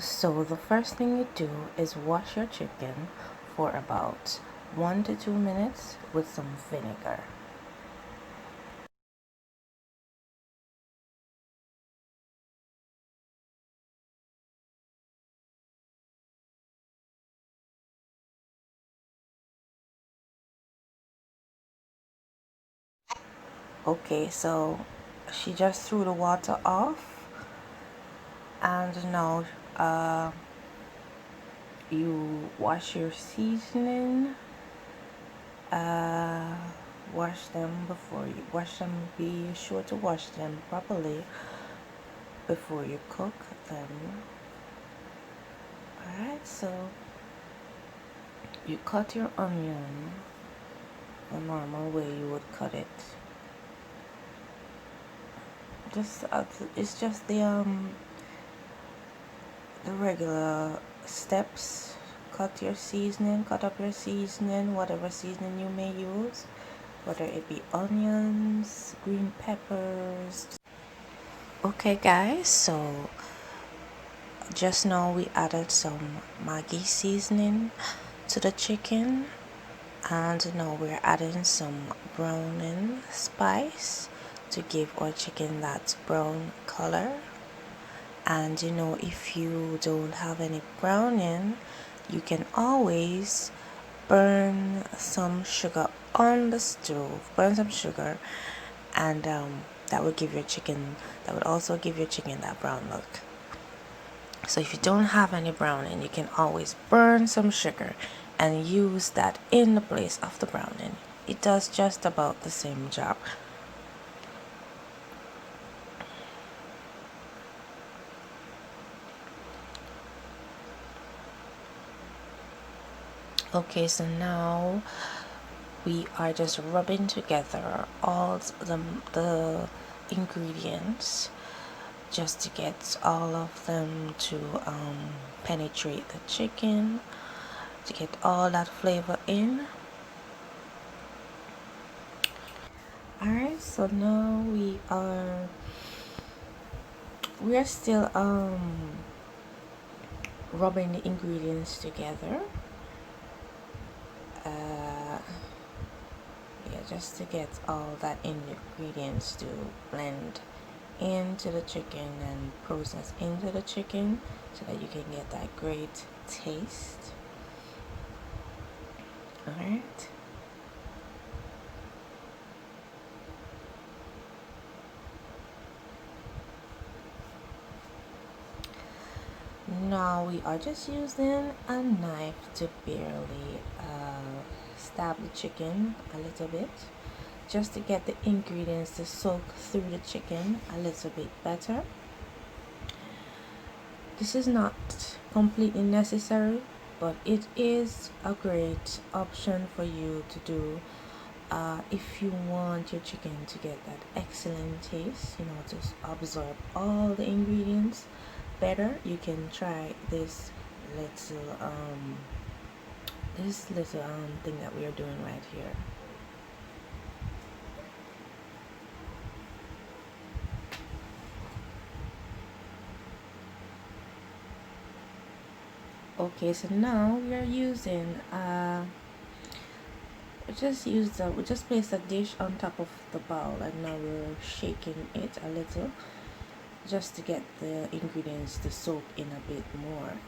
So the first thing you do is wash your chicken for about 1 to 2 minutes with some vinegar. Okay, so she just threw the water off, and now you wash your seasoning. Uh, Wash them before you wash them. Be sure to wash them properly before you cook them. Alright, so you cut your onion the normal way you would cut it. Just it's just the regular steps. Cut your seasoning, cut up your seasoning, whatever seasoning you may use, whether it be onions, green peppers. Okay guys, so just now we added some Maggi seasoning to the chicken, and now we're adding some browning spice to give our chicken that brown color. And if you don't have any browning, you can always burn some sugar on the stove, burn some sugar, and that would give your chicken, that would also give your chicken that brown look. So if you don't have any browning, you can always burn some sugar and use that in the place of the browning. It does just about the same job. Okay, so now we are just rubbing together all the ingredients just to get all of them to penetrate the chicken, to get all that flavor in. Alright, so now we are still rubbing the ingredients together. Yeah, just to get all that ingredients to blend into the chicken and process into the chicken so that you can get that great taste. Alright. Now we are just using a knife to barely stab the chicken a little bit, just to get the ingredients to soak through the chicken a little bit better. This is not completely necessary, but it is a great option for you to do if you want your chicken to get that excellent taste, to absorb all the ingredients better. You can try little this little thing that we are doing right here. Okay, so now we are using we just place a dish on top of the bowl, and now we're shaking it a little just to get the ingredients to soak in a bit more.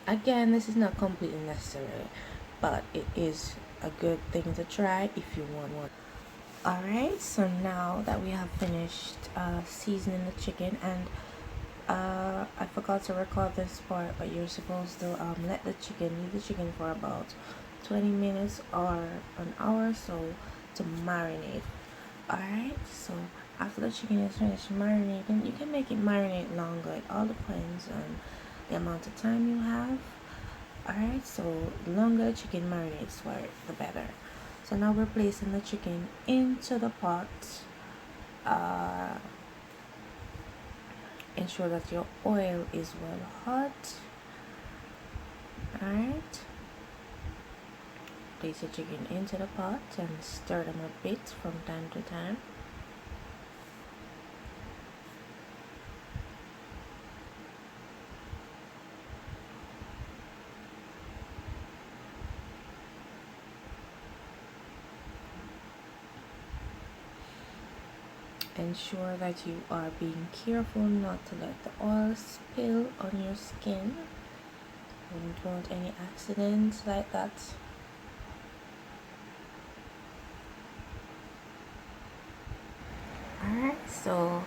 Again, this is not completely necessary, but it is a good thing to try if you want one. Alright, so now that we have finished seasoning the chicken, and I forgot to record this part, but you're supposed to leave the chicken for about 20 minutes or an hour or so to marinate. Alright, so after the chicken is finished marinating, you can make it marinate longer. It all depends on the amount of time you have. Alright, so the longer the chicken marinates for it, the better. So now we're placing the chicken into the pot. Ensure that your oil is well hot. Alright, place your chicken into the pot and stir them a bit from time to time. ensure that you are being careful not to let the oil spill on your skin. We don't want any accidents like that. Alright, so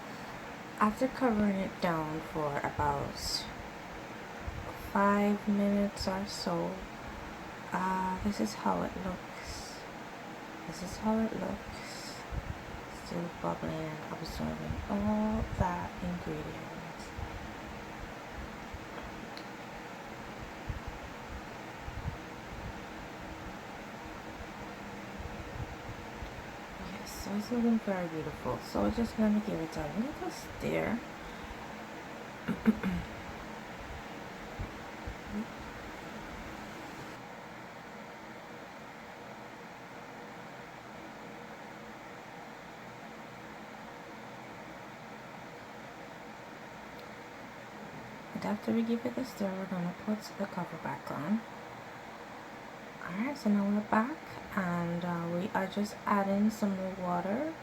after covering it down for about 5 minutes or so, this is how it looks. This is how it looks. Still bubbling and absorbing all that ingredients. Yes, so it's looking very beautiful. So we're just gonna give it a little stir. And after we give it a stir, we're gonna put the cover back on. Alright, so now we're back and we are just adding some more water.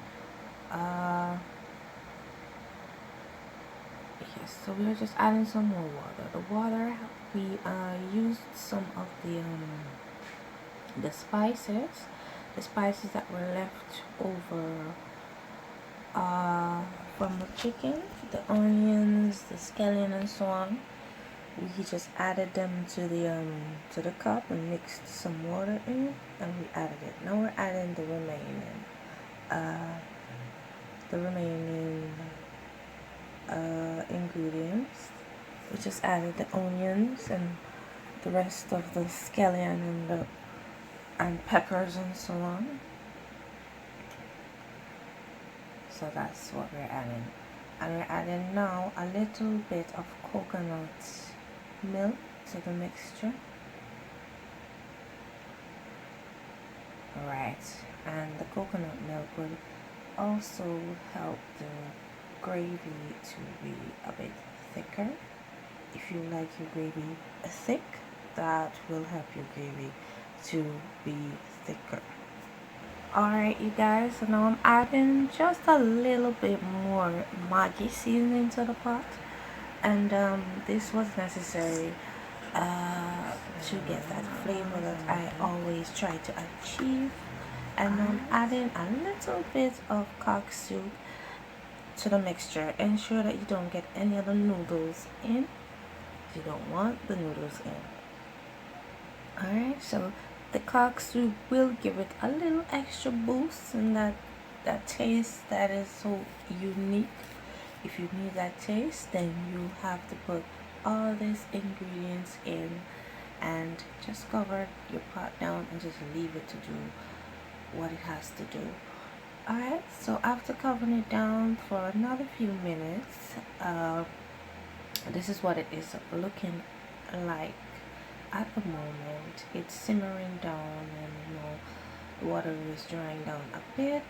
Yes, so we are just adding some more water. The water, we used some of the spices that were left over from the chicken, the onions, the scallion, and so on. We just added them to the cup and mixed some water in it, and we added it. Now we're adding the remaining ingredients. We just added the onions and the rest of the scallion and peppers and so on. So that's what we're adding, and we're adding now a little bit of coconut milk to the mixture. Right, and the coconut milk will also help the gravy to be a bit thicker. If you like your gravy thick, that will help your gravy to be thicker. Alright, you guys, so now I'm adding just a little bit more Maggi seasoning to the pot, and this was necessary to get that flavor that I always try to achieve. And I'm adding a little bit of cock soup to the mixture. Ensure that you don't get any of the noodles in. You don't want the noodles in. Alright, so the cock soup will give it a little extra boost and that taste that is so unique. If you need that taste, then you have to put all these ingredients in and just cover your pot down and just leave it to do what it has to do. Alright, so after covering it down for another few minutes, this is what it is looking like at the moment. It's simmering down, and the water is drying down a bit.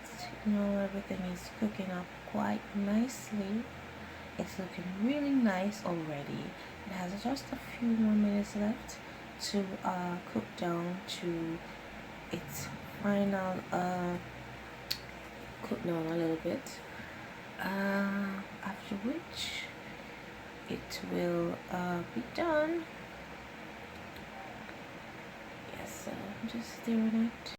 Everything is cooking up quite nicely. It's looking really nice already. It has just a few more minutes left to cook down to its final cook down a little bit, after which it will be done. Yes, so I'm just stirring it.